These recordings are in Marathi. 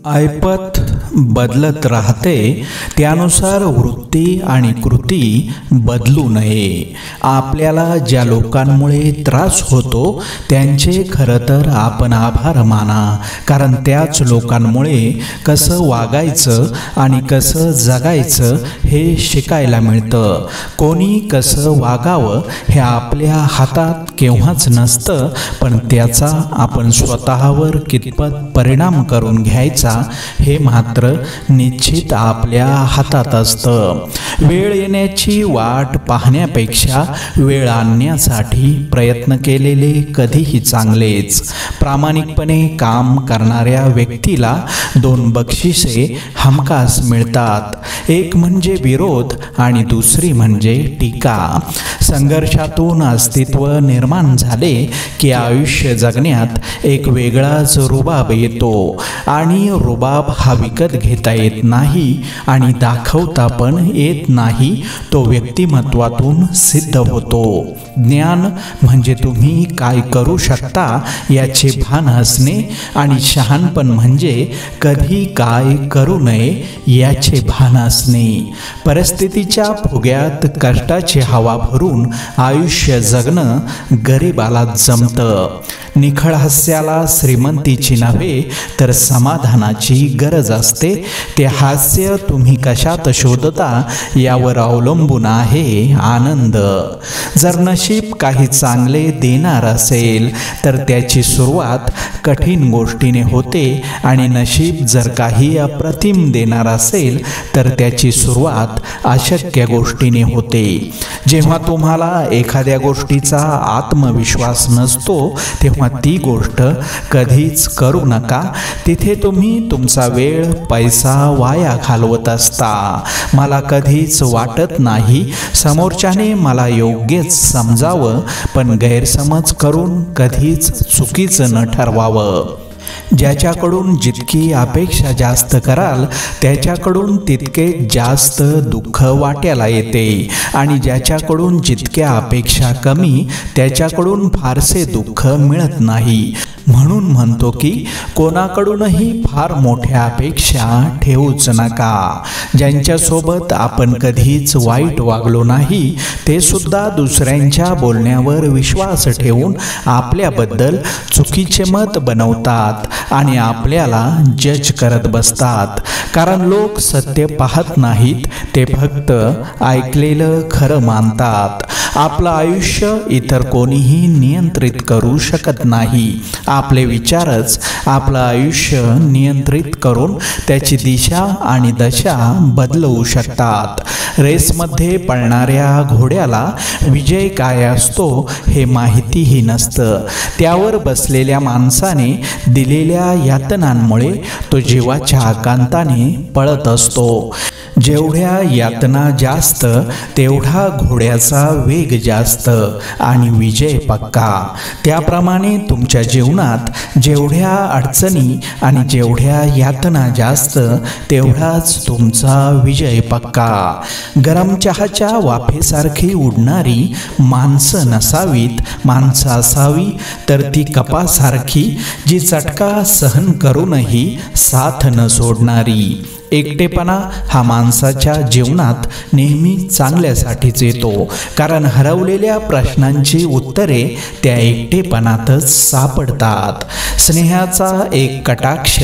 ऐपत बदलत राहते, त्यानुसार वृत्ती आणि कृती बदलू नये. आपल्याला ज्या लोकांमुळे त्रास होतो त्यांचे खरं तर आपण आभार माना, कारण त्याच लोकांमुळे कसं वागायचं आणि कसं जगायचं हे शिकायला मिळतं. कोणी कसं वागावं हे आपल्या हातात केव्हाच नसतं, पण त्याचा आपण स्वतःवर कितपत परिणाम करून घ्यायचा हे मात्र निश्चित आपल्या हातात असतं. वेळ येण्याची वाट पाहण्यापेक्षा वेळ आणण्यासाठी प्रयत्न केलेले कधीही चांगलेच. प्रामाणिकपणे काम करणाऱ्या व्यक्तीला 2 बक्षिसे हमखास मिळतात, एक म्हणजे विरोध आणि दुसरी म्हणजे टीका. संघर्षातून अस्तित्व निर्माण झाले की आयुष्य जगण्यात एक वेगळाच रुबाब येतो, आणि रुबाब हा विकत घेता येत नाही आणि दाखवता पण येत नाही, तो व्यक्तिमत्वातून सिद्ध होतो. ज्ञान म्हणजे तुम्ही काय करू शकता याचे भान असणे, आणि शहाणपण म्हणजे कधी काय करू नये याचे भान असणे. परिस्थितीच्या फुग्यात कष्टाची हवा भरून आयुष्य जगणं गरिबाला जमतं. निखळ हास्याला श्रीमंतीची नव्हे तर समाधानाची गरज असते. ते हास्य तुम्ही कशात शोधता यावर अवलंबून आहे आनंद. जर नशीब काही चांगले देणार असेल तर त्याची सुरुवात कठीण गोष्टीने होते, आणि नशीब जर काही अप्रतिम देणार असेल तर त्याची सुरुवात अशक्य गोष्टीने होते. जेव्हा तुम्हाला एखाद्या गोष्टीचा आत्मविश्वास नसतो तेव्हा ती गोष्ट कधीच करू नका. तिथे तुम्ही तुमचा वेळ पैसा वाया घालवत असता. मला कधीच वाटत नाही समोरच्याने मला योग्यच समजावं, पण गैरसमज करून कधीच चुकीचं न ठरवावं. ज्याच्याकडून जितकी अपेक्षा जास्त कराल त्याच्याकडून तितके जास्त दुःख वाट्याला येते, आणि ज्याच्याकडून जितक्या अपेक्षा कमी त्याच्याकडून फारसे दुःख मिळत नाही. म्हणून म्हणतो की कोणाकडूनही फार मोठ्या अपेक्षा ठेवूच नका. ज्यांच्यासोबत आपण कधीच वाईट वागलो नाही ते सुद्धा दुसऱ्यांच्या बोलण्यावर विश्वास ठेवून आपल्याबद्दल चुकीचे मत बनवतात आणि आपल्याला जज करत बसतात. कारण लोक सत्य पाहत नाहीत, ते फक्त ऐकलेलं खरं मानतात. आपलं आयुष्य इतर कोणीही नियंत्रित करू शकत नाही. आपले विचारच आपलं आयुष्य नियंत्रित करून त्याची दिशा आणि दशा बदलवू शकतात. रेसमध्ये पळणाऱ्या घोड्याला विजय काय असतो हे माहितीही नसतं. त्यावर बसलेल्या माणसाने दिलेल्या यातनांमुळे तो जीवाच्या आकांताने पळत असतो. जेवढ्या यातना जास्त तेवढा घोड्याचा वेग जास्त आणि विजय पक्का. त्याप्रमाणे तुमच्या जीवनात जेवढ्या अडचणी आणि जेवढ्या यातना जास्त तेवढाच तुमचा विजय पक्का. गरम चहाच्या वाफेसारखी उडणारी माणसं नसावीत, माणसं असावी तर ती कपासारखी जी चटका सहन करूनही साथ न सोडणारी. एकटेपणा हा माणसाच्या जीवनात नेहमी चांगल्यासाठीच येतो, कारण हरवलेल्या प्रश्नांची उत्तरे त्या एकटेपणातच सापडतात. स्नेहाचा एक कटाक्ष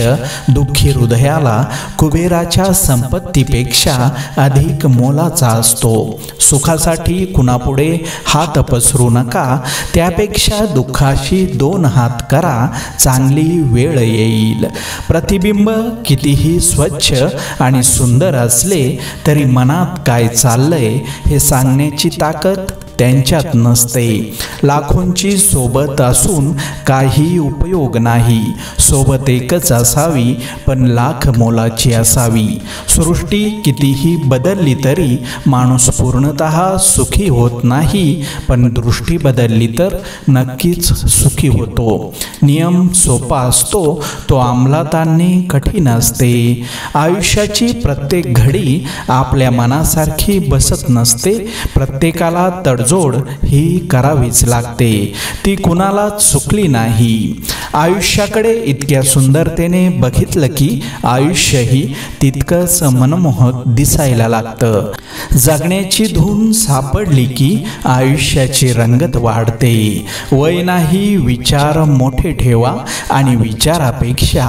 दुःखी हृदयाला कुबेराच्या संपत्तीपेक्षा अधिक मोलाचा असतो. सुखासाठी कुणापुढे हात पसरू नका, त्यापेक्षा दुःखाशी 2 हात करा, चांगली वेळ येईल. प्रतिबिंब कितीही स्वच्छ आणि सुंदर असले तरी मनात काय चाललंय हे सांगण्याची ताकद त्यांच्यात नसते. लाखोंची सोबत असून काही उपयोग नाही. सोबत एकच असावी पण लाख मोलाची असावी. सृष्टी कितीही बदलली तरी माणूस पूर्णतः सुखी होत नाही, पण दृष्टी बदलली तर नक्कीच सुखी होतो. नियम सोपा असतो, तो अंमलात आणणे कठीण असते. आयुष्याची प्रत्येक घडी आपल्या मनासारखी बसत नसते. प्रत्येकाला तडजोड ही करावीच लागते. ती कुणाला चुकली नाही. आयुष्याकडे इतक्या सुंदरतेने बघितलं की आयुष्यही तितकंच मनमोहक दिसायला लागतं. जगण्याची धून सापडली की आयुष्याची रंगत वाढते. वय नाही, विचार मोठे ठेवा आणि विचारापेक्षा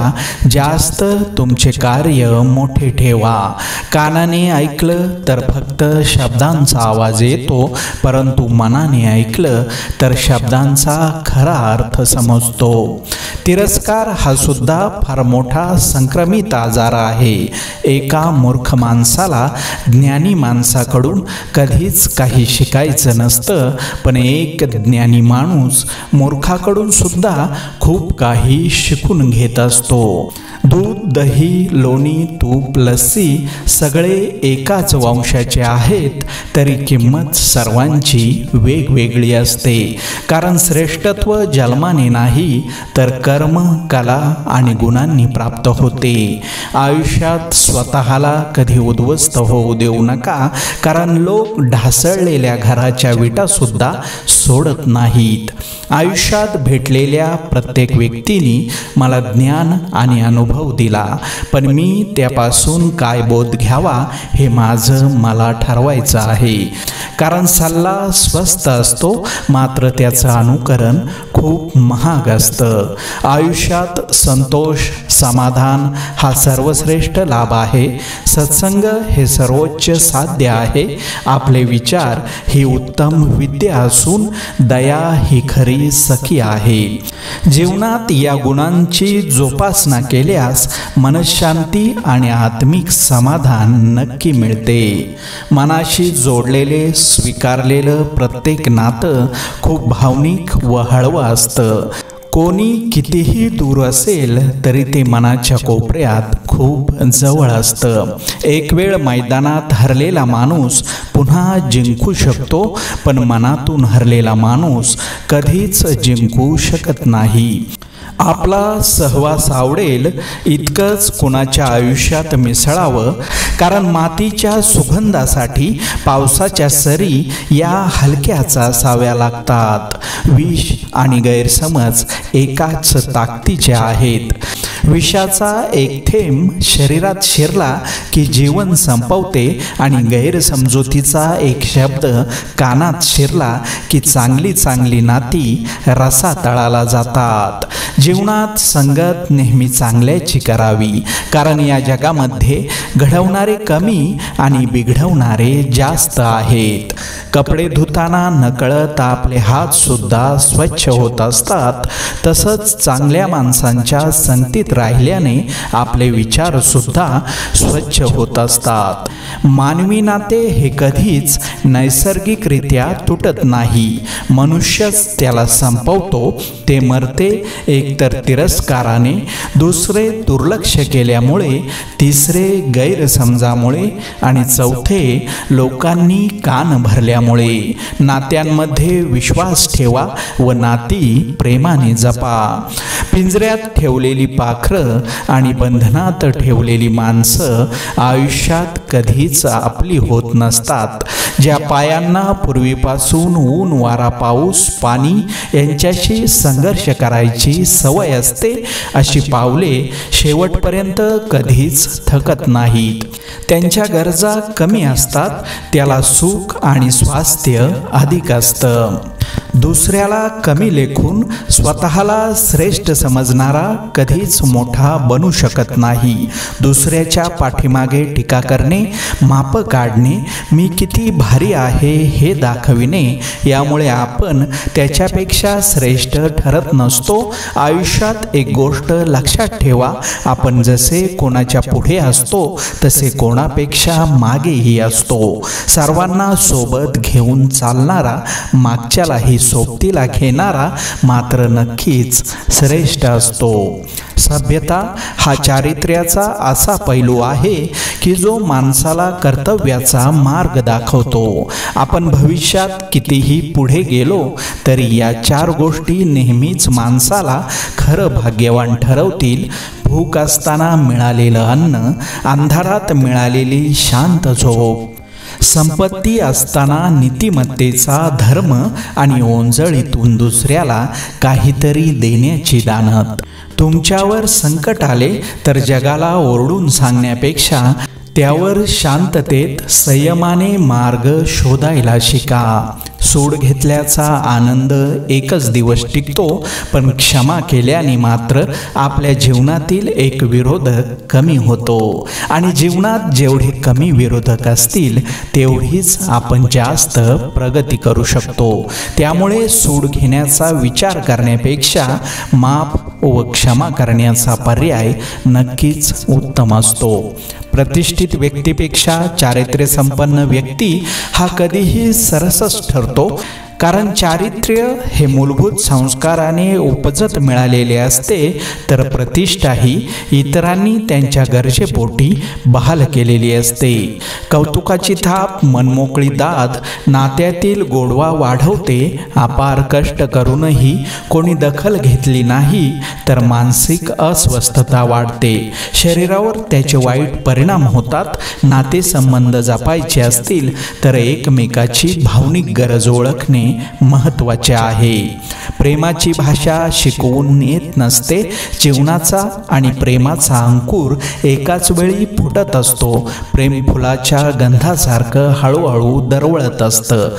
जास्त तुमचे कार्य मोठे ठेवा. कानाने ऐकलं तर फक्त शब्दांचा आवाज येतो, परंतु मनाने ऐकलं तर शब्दांचा खरा अर्थ समजतो. तिरस्कार हा सुद्धा फार मोठा संक्रमित आजार आहे. एका मूर्ख माणसाला ज्ञानी माणसाकडून कधीच काही शिकायचं नसतं, पण एक ज्ञानी माणूस मूर्खाकडून सुद्धा खूप काही शिकून घेत असतो. दूध, दही, लोणी, तूप, लस्सी सगळे एकाच वंशाचे आहेत, तरी किंमत सर्वांची वेगवेगळी असते. कारण श्रेष्ठत्व जन्माने नाही तर कर्म, कला आणि गुणांनी प्राप्त होते. आयुष्यात स्वतःला कधी उद्ध्वस्त होऊ देऊ नका, कारण लोक ढासळलेल्या घराच्या विटा सुद्धा सोडत नाहीत. आयुष्यात भेटलेल्या प्रत्येक व्यक्तीने मला ज्ञान आणि अनुभव दिला, पण मी त्यापासून काय बोध घ्यावा हे माझं मला ठरवायचं आहे. कारण सल्ला स्वस्त असतो, मात्र त्याचं अनुकरण खूप महाग असतं. आयुष्यात संतोष, समाधान हा सर्वश्रेष्ठ लाभ आहे. सत्संग हे सर्वोच्च साध्य आहे. आपले विचार ही उत्तम विद्या असून दया ही खरी सखी आहे. जीवनात या गुणांची जोपासना केल्यास मनशांती आणि आत्मिक समाधान नक्की मिळते. मनाशी जोडलेले, स्वीकारलेलं प्रत्येक नातं खूप भावनिक व हळवं असतं. कोणी कितीही दूर असेल तरी ते मनाच्या कोपऱ्यात खूप जवळ असतं. एक वेळ मैदानात हरलेला माणूस पुन्हा जिंकू शकतो, पण मनातून हरलेला माणूस कधीच जिंकू शकत नाही. आपला सहवास आवडेल इतकंच कुणाच्या आयुष्यात मिसळावं, कारण मातीच्या सुगंधासाठी पावसाच्या सरी या हलक्याच असाव्या लागतात. विष आणि गैरसमज एकाच ताकदीचे आहेत. विषाचा एक थेंब शरीरात शिरला की जीवन संपवते आणि गैरसमजुतीचा एक शब्द कानात शिरला की चांगली चांगली नाती रसातळाला जातात. जीवनात संगत नेहमी चांगल्याची करावी, कारण या जगामध्ये घडवणारे कमी आणि बिघडवणारे जास्त आहेत. कपडे धुताना नकळत आपले हात सुद्धा स्वच्छ होत असतात. तसंच चांगल्या माणसांच्या संगतीत राहिल्याने आपले विचार सुद्धा स्वच्छ होत असतात. मानवी नाते हे कधीच नैसर्गिकरित्या तुटत नाही. मनुष्यच त्याला संपवतो. ते मरते एकतर तिरस्काराने, दुसरे दुर्लक्ष केल्यामुळे, तिसरे गैरसमजामुळे आणि चौथे लोकांनी कान भरल्यामुळे. नात्यांमध्ये विश्वास ठेवा व नाती प्रेमाने जपा. पिंजऱ्यात ठेवलेली पाखरं आणि बंधनात ठेवलेली माणसं आयुष्यात कधीच आपली होत नसतात. ज्या पायांना पूर्वीपासून ऊन, वारा, पाऊस, पाणी यांच्याशी संघर्ष करायची सवय असते, अशी पावले शेवटपर्यंत कधीच थकत नाहीत. त्यांच्या गरजा कमी असतात, त्याला सुख आणि स्वास्थ्य अधिक असतं. दुसऱ्याला कमी लेखून स्वतःला श्रेष्ठ समजणारा कधीच मोठा बनू शकत नाही. दुसऱ्याच्या पाठीमागे टीका करणे, माप काढणे, मी किती भारी आहे हे दाखविणे, यामुळे आपण त्याच्यापेक्षा श्रेष्ठ ठरत नसतो. आयुष्यात एक गोष्ट लक्षात ठेवा, आपण जसे कोणाच्या पुढे असतो तसे कोणापेक्षा मागेही असतो. सर्वांना सोबत घेऊन चालणारा, मागच्यालाही सोबतीला घेणारा मात्र नक्कीच श्रेष्ठ असतो. सभ्यता हा चारित्र्याचा असा पैलू आहे की जो माणसाला कर्तव्याचा मार्ग दाखवतो. आपण भविष्यात कितीही पुढे गेलो तरी या 4 गोष्टी नेहमीच माणसाला खरं भाग्यवान ठरवतील. भूक असताना मिळालेलं अन्न, अंधारात मिळालेली शांत झोप, संपत्ती असताना नीतिमत्तेचा धर्म आणि ओंजळीतून दुसऱ्याला काहीतरी देण्याची दानत. तुमच्यावर संकट आले तर जगाला ओरडून सांगण्यापेक्षा त्यावर शांततेत संयमाने मार्ग शोधायला शिका. सूड घेतल्याचा आनंद एकच दिवस टिकतो, पण क्षमा केल्याने मात्र आपल्या जीवनातील एक विरोधक कमी होतो. आणि जीवनात जेवढे कमी विरोधक असतील तेवढीच आपण जास्त प्रगती करू शकतो. त्यामुळे सूड घेण्याचा विचार करण्यापेक्षा माफ व क्षमा करण्याचा पर्याय नक्कीच उत्तम असतो. प्रतिष्ठित व्यक्तीपेक्षा चारित्र्यसंपन्न व्यक्ती हा कधीही सरसच ठरतो, कारण चारित्र्य हे मूलभूत संस्काराने उपजत मिळालेले असते, तर प्रतिष्ठा ही इतरांनी त्यांच्या गरजेपोटी बहाल केलेली असते. कौतुकाची थाप, मनमोकळी दाद नात्यातील गोडवा वाढवते. अपार कष्ट करूनही कोणी दखल घेतली नाही तर मानसिक अस्वस्थता वाढते. शरीरावर त्याचे वाईट परिणाम होतात. नातेसंबंध जपायचे असतील तर एकमेकाची भावनिक गरज ओळखणे महत्त्वाचे आहे. प्रेमाची भाषा शिकवून येत नसते. जीवनाचा आणि प्रेमाचा अंकुर एकाच वेळी फुटत असतो. प्रेम फुलाच्या गंधासारखं हळूहळू दरवळत असतं.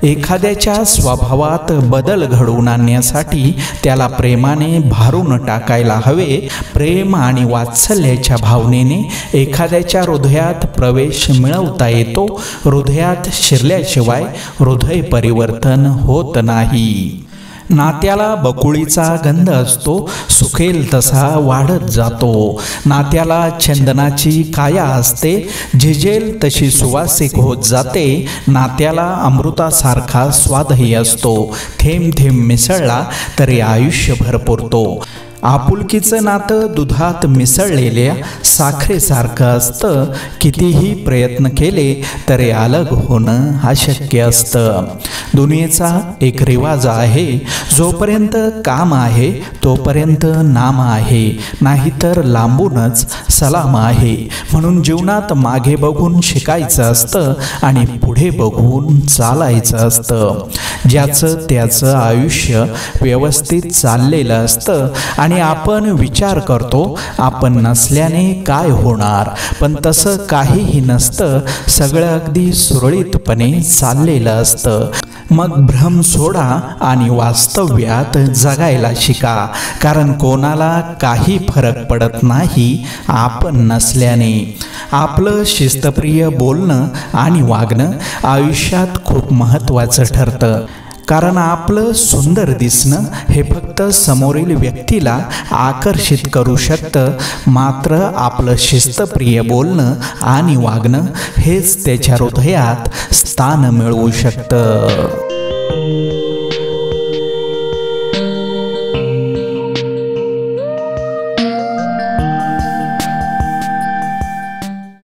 एखाद्याच्या स्वभावात बदल घडवून आणण्यासाठी त्याला प्रेमाने भारून टाकायला हवे. प्रेम आणि वात्सल्याच्या भावनेने एखाद्याच्या हृदयात प्रवेश मिळवता येतो. हृदयात शिरल्याशिवाय हृदय परिवर्तन होत नाही. नात्याला बकुळीचा गंध असतो, सुखेल तसा वाढत जातो. नात्याला चंदनाची काया असते, झिजेल तशी सुवासिक होत जाते. नात्याला अमृतासारखा स्वादही असतो, थेंब थेंब मिसळला तरी आयुष्यभर पुरतो. आपुलकीचं नातं दुधात मिसळलेल्या साखरेसारखं असतं. कितीही प्रयत्न केले तरी अलग होणं अशक्य असतं. दुनियेचा एक रिवाज आहे, जोपर्यंत काम आहे तोपर्यंत नाम आहे, नाहीतर लांबूनच सलाम आहे. म्हणून जीवनात मागे बघून शिकायचं असतं आणि पुढे बघून चालायचं असतं. ज्याचं त्याचं आयुष्य व्यवस्थित चाललेलं असतं आणि आपण विचार करतो आपण नसल्याने काय होणार, पण तसं काहीही नसतं. सगळं अगदी सुरळीतपणे चाललेलं असतं. मग भ्रम सोडा आणि वास्तव्यात जगायला शिका, कारण कोणाला काही फरक पडत नाही आपण नसल्याने. आपलं शिस्तप्रिय बोलणं आणि वागणं आयुष्यात खूप महत्त्वाचं ठरतं, कारण आपलं सुंदर दिसणं हे फक्त समोरील व्यक्तीला आकर्षित करू शकतं, मात्र आपलं शिस्तप्रिय बोलणं आणि वागणं हेच त्याच्या हृदयात स्थान मिळवू शकतं.